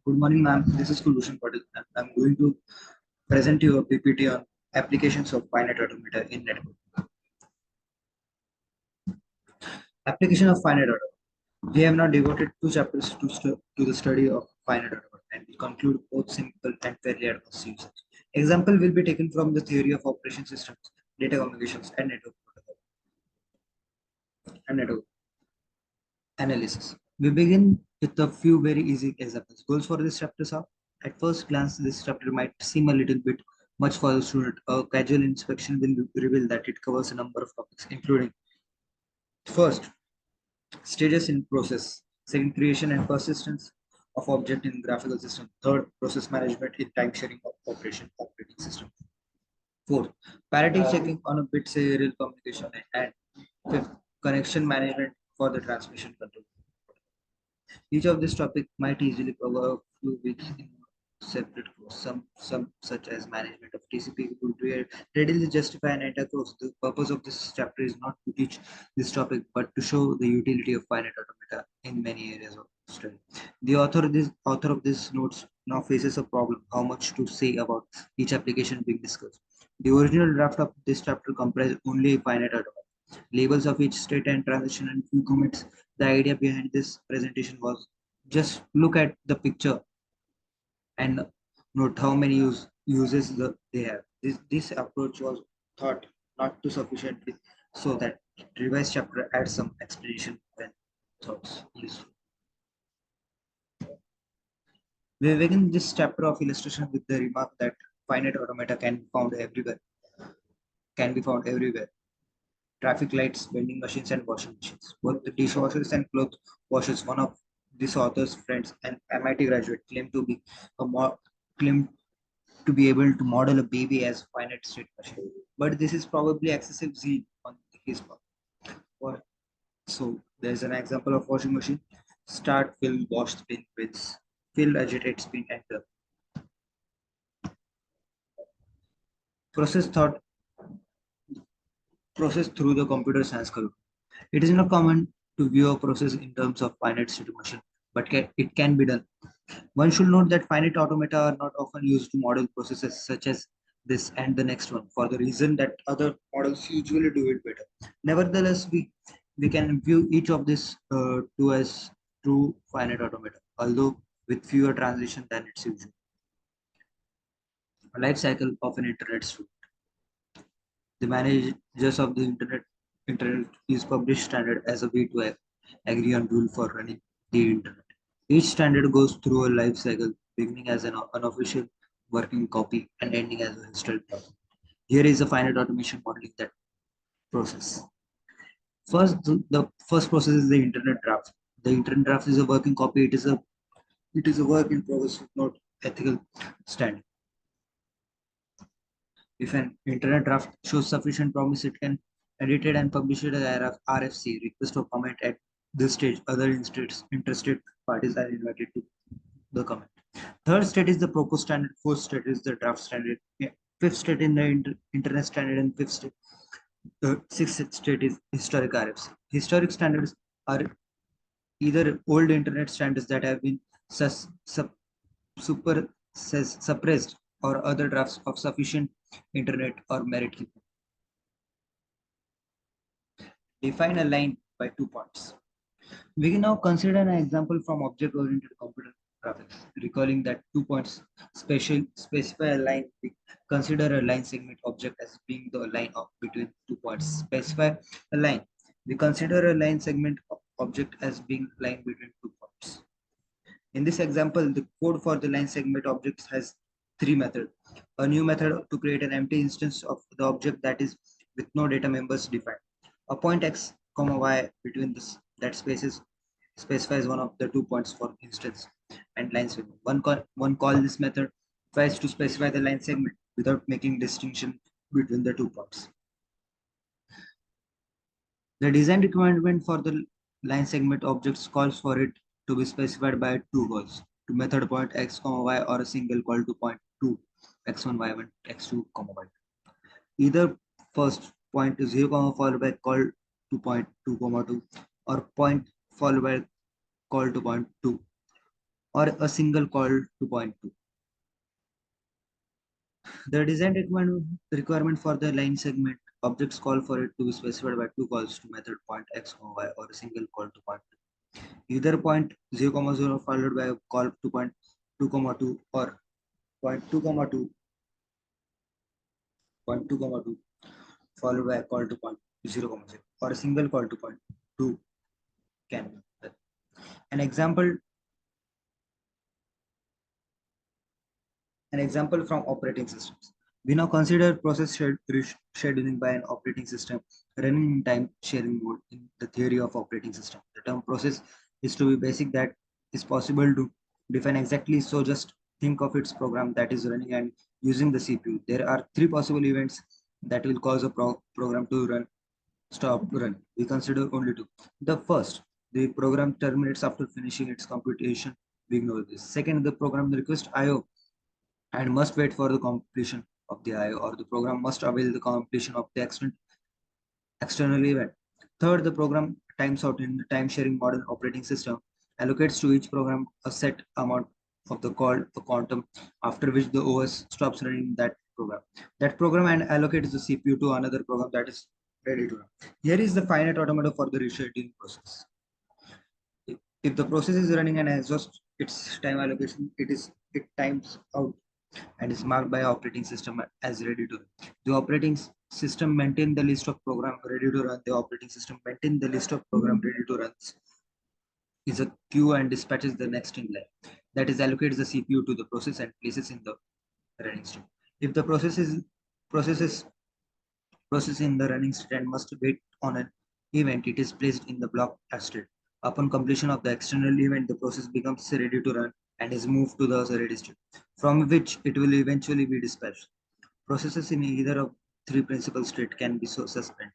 Good morning, ma'am. This is Kulushan Patel. I'm going to present you a PPT on applications of finite automata in network. Application of finite automata. We have now devoted two chapters to the study of finite automata and will conclude both simple and fairly advanced usage. Example will be taken from the theory of operation systems, data communications, and network protocol and network analysis. We begin with a few very easy examples. Goals for this chapter are: at first glance, this chapter might seem a little bit much for the student. A casual inspection will reveal that it covers a number of topics, including first, stages in process; second, creation and persistence of object in graphical system; third, process management in time sharing of operating system; fourth, parity checking on a bit serial communication; and fifth, connection management for the transmission control. Each of this topic might easily cover a few weeks in separate course. Some such as management of TCP would readily justify an entire course. The purpose of this chapter is not to teach this topic, but to show the utility of finite automata in many areas of study. The author of this notes now faces a problem: how much to say about each application being discussed. The original draft of this chapter comprised only finite automata, labels of each state and transition, and few comments. The idea behind this presentation was just look at the picture and note how many uses they have. This approach was thought not too sufficiently, so that revised chapter adds some explanation when thoughts useful. We begin this chapter of illustration with the remark that finite automata can be found everywhere. Traffic lights, vending machines, and washing machines. Both the dishwashers and clothes washers. One of this author's friends, an MIT graduate, a mo- claimed to be able to model a baby as finite state machine. But this is probably excessive zeal on his part. Or- So there's an example of washing machine. Start, fill, wash, spin, rinse. Fill, agitate, spin, enter. Process thought process through the computer science curriculum. It is not common to view a process in terms of finite state machine, but it can be done. One should note that finite automata are not often used to model processes such as this and the next one, for the reason that other models usually do it better. Nevertheless, we can view each of these two as true finite automata, although with fewer transitions than its usual. A life cycle of an internet student. The managers of the internet use published standard as a way to agree on rule for running the internet. Each standard goes through a life cycle, beginning as an unofficial working copy and ending as a historic document. Here is a finite automation modeling that process. First, the first process is the internet draft. The internet draft is a working copy. It is a work in progress with not ethical standing. If an internet draft shows sufficient promise, it can edit it and publish it as RFC. Request for comment at this stage. Other interested parties are invited to the comment. Third state is the proposed standard. Fourth state is the draft standard. Yeah. Fifth state in the internet standard, and fifth state. The sixth state is historic RFC. Historic standards are either old internet standards that have been sus, sub, suppressed, or other drafts of sufficient internet or merit keeping. Define a line by 2 points. We can now consider an example from object-oriented computer graphics. Recalling that 2 points specify a line, we consider a line segment object as being the line of between 2 points. Specify a line. We consider a line segment object as being line between 2 points. In this example, the code for the line segment objects has three methods. A new method to create an empty instance of the object that is with no data members defined. A point x, y between this that spaces specifies one of the 2 points for instance and line segment. One call this method tries to specify the line segment without making distinction between the 2 points. The design requirement for the line segment objects calls for it to be specified by two calls to method point x, y, or a single call to point 2 x1, y1, x2, y. Either first point is 0, followed by call to point 2, 2, or point followed by call to point 2. or a single call to point to. The design requirement for the line segment objects call for it to be specified by two calls to method point x, y, or a single call to point two. Either point 0, 0 followed by a call to point 2, 2 or point 2, 2, point 2, 2 followed by a call to point 0, 0 or a single call to point 2 can be. An example An example from operating systems. We now consider process scheduling by an operating system running in time sharing mode in the theory of operating system. The term process is to be basic that is possible to define exactly, so just think of its program that is running and using the CPU. There are three possible events that will cause a program to run. We consider only two. The first, the program terminates after finishing its computation. We ignore this. Second, the program requests IO and must wait for the completion of the IO, or the program must avail the completion of the external event. Third, the program times out in the time sharing model operating system allocates to each program a set amount of the called a quantum, after which the OS stops running that program. That program and allocates the CPU to another program that is ready to run. Here is the finite automata for the rescheduling process. If the process is running and exhausts its time allocation, it times out and is marked by operating system as ready to run. The operating system maintain the list of program ready to run. The operating system maintain the list of program ready to run is a queue and dispatches the next in line. That is allocates the CPU to the process and places in the running state. If the processes process in the running state and must wait on an event, it is placed in the block state. Upon completion of the external event, the process becomes ready to run and is moved to the ready state, from which it will eventually be dispatched. Processes in either of three principal states can be so suspended.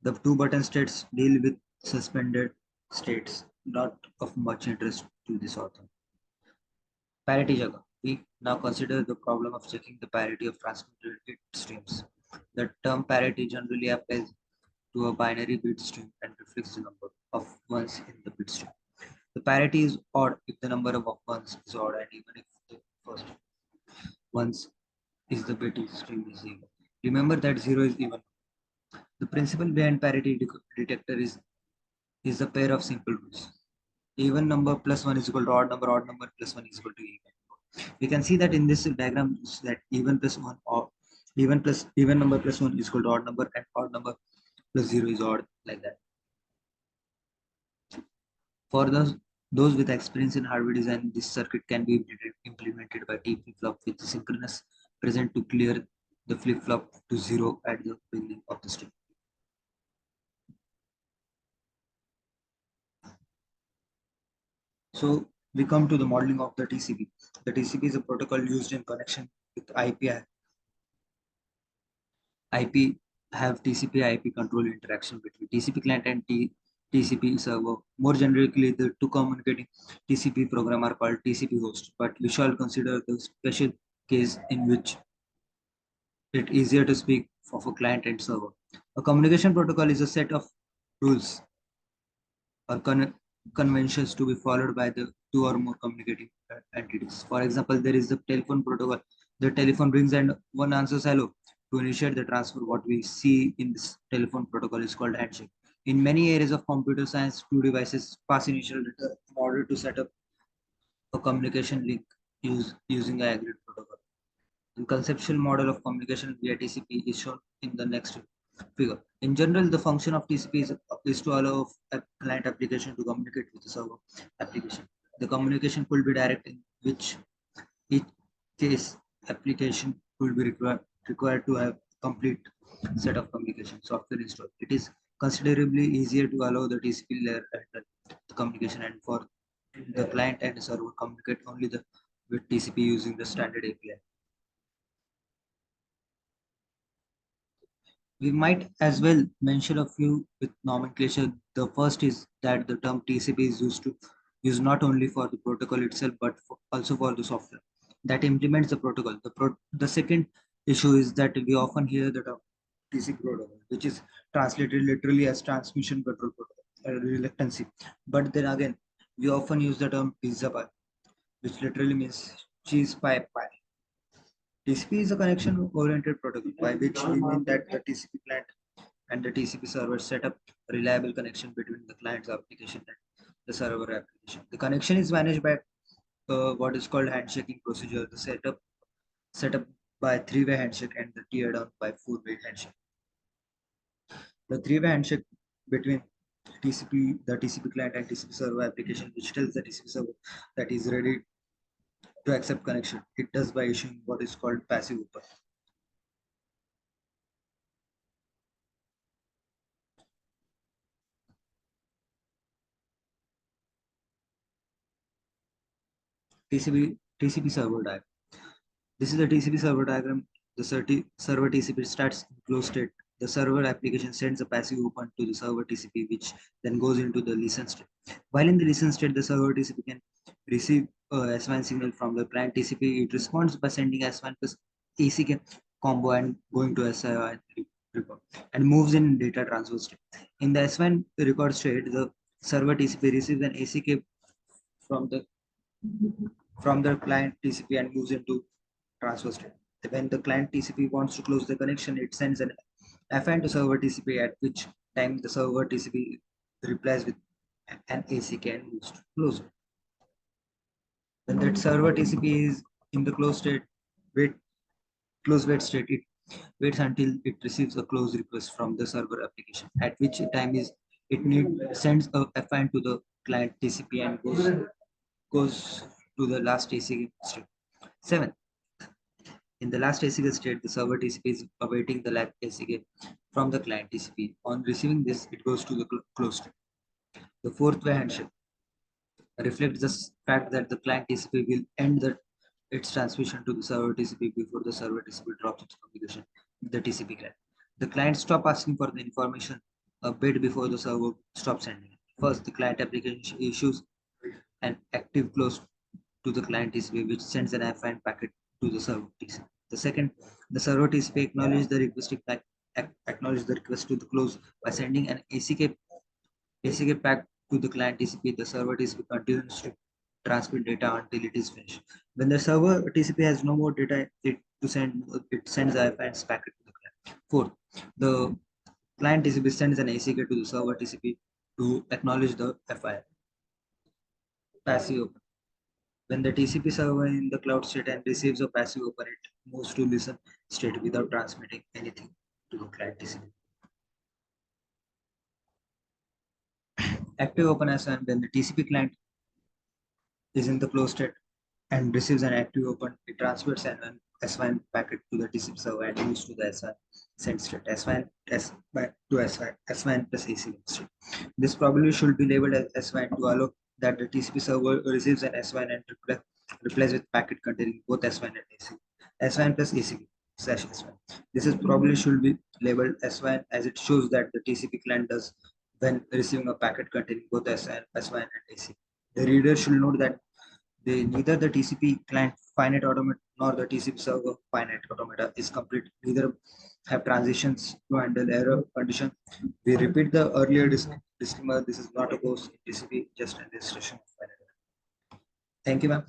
The two button states deal with suspended states, not of much interest to this author. Parity jugger. We now consider the problem of checking the parity of transmitted bit streams. The term parity generally applies to a binary bit stream and reflects the number of ones in the bit stream. The parity is odd if the number of ones is odd, and even if the first ones is the bit stream is even. Remember that 0 is even. The principle behind parity detector is a pair of simple rules. Even number plus 1 is equal to odd number plus 1 is equal to even. We can see that in this diagram that even plus 1 or even number plus 1 is equal to odd number, and odd number plus 0 is odd, like that. For those with experience in hardware design, this circuit can be implemented by T flip-flop with synchronous present to clear the flip-flop to 0 at the beginning of the step. So we come to the modeling of the TCP. The TCP is a protocol used in connection with IP have TCP IP control interaction between TCP client and TCP server. More generically, the two communicating TCP program are called TCP host, but we shall consider the special case in which it easier to speak of a client and server. A communication protocol is a set of rules or conventions to be followed by the two or more communicating entities. For example, there is the telephone protocol. The telephone rings and one answers hello. To initiate the transfer, what we see in this telephone protocol is called handshake. In many areas of computer science, two devices pass initial data in order to set up a communication link using a agreed protocol. The conceptual model of communication via TCP is shown in the next figure. In general, the function of TCP is to allow a client application to communicate with the server application. The communication could be direct, in which each case application will be required to have complete set of communication software installed. It is considerably easier to allow the TCP layer at the communication, and for the client and the server communicate only with TCP using the standard API. We might as well mention a few with nomenclature. The first is that the term TCP is used not only for the protocol itself, but also for the software that implements the protocol. The second issue is that we often hear the term TCP protocol, which is translated literally as transmission control protocol, reluctancy. But then again, we often use the term pizza pie. which literally means cheese pie pie. TCP is a connection-oriented protocol by which we mean that the TCP client and the TCP server set up a reliable connection between the client's application and the server application. The connection is managed by what is called handshaking procedure, the setup by three-way handshake and the tear down by four-way handshake. The three-way handshake between the TCP client and TCP server application, which tells the TCP server that is ready to accept connection. It does by issuing what is called passive open. TCP server diagram. This is the TCP server diagram. The server TCP starts in closed state. The server application sends a passive open to the server TCP, which then goes into the listen state. While in the listen state, the server TCP can receive a S1 signal from the client TCP. It responds by sending S1 plus ACK combo and going to SI record and moves in data transfer state. In the S1 record state, the server TCP receives an ACK from the client TCP and moves into transfer state. When the client TCP wants to close the connection, it sends an FN to server TCP, at which time the server TCP replies with an ACK and moves to close it. When that server TCP is in the close wait state, it waits until it receives a close request from the server application, at which time is it sends a FN to the client TCP and goes to the last ACK state. 7. In the last ACK state, the server TCP is awaiting the last ACK from the client TCP. On receiving this, it goes to the close state. The fourth way handshake reflects the fact that the client TCP will end its transmission to the server TCP before the server TCP drops its communication with the TCP client. The client stops asking for the information a bit before the server stops sending it. First, the client application issues an active close to the client TCP, which sends an affine packet to the server TCP. The second, the server TCP acknowledge the request to the close by sending an ACK pack to the client TCP. The server TCP continues to transmit data until it is finished. When the server TCP has no more data to send, it sends the affine packet to the client. Fourth, the client TCP sends an ACK to the server TCP to acknowledge the FIR. Passive open. When the TCP server in the cloud state and receives a passive open, it moves to listen state without transmitting anything to the client TCP. Active open as when the TCP client is in the closed state and receives an active open, it transfers an S1 packet to the TCP server and moves to the S1 send state. S1 to S1, S1 plus AC state. This probably should be labeled as S1 to allow that the TCP server receives an S1 and replies with packet containing both S1 and AC. S1 plus AC slash S1. This is probably should be labeled S1 as it shows that the TCP client does when receiving a packet containing both S1 and AC. The reader should note that neither the TCP client finite automata nor the TCP server finite automata is complete. Neither have transitions to handle error condition. We repeat the earlier disclaimer. This is not a course in TCP, just an illustration of finite. Thank you, ma'am.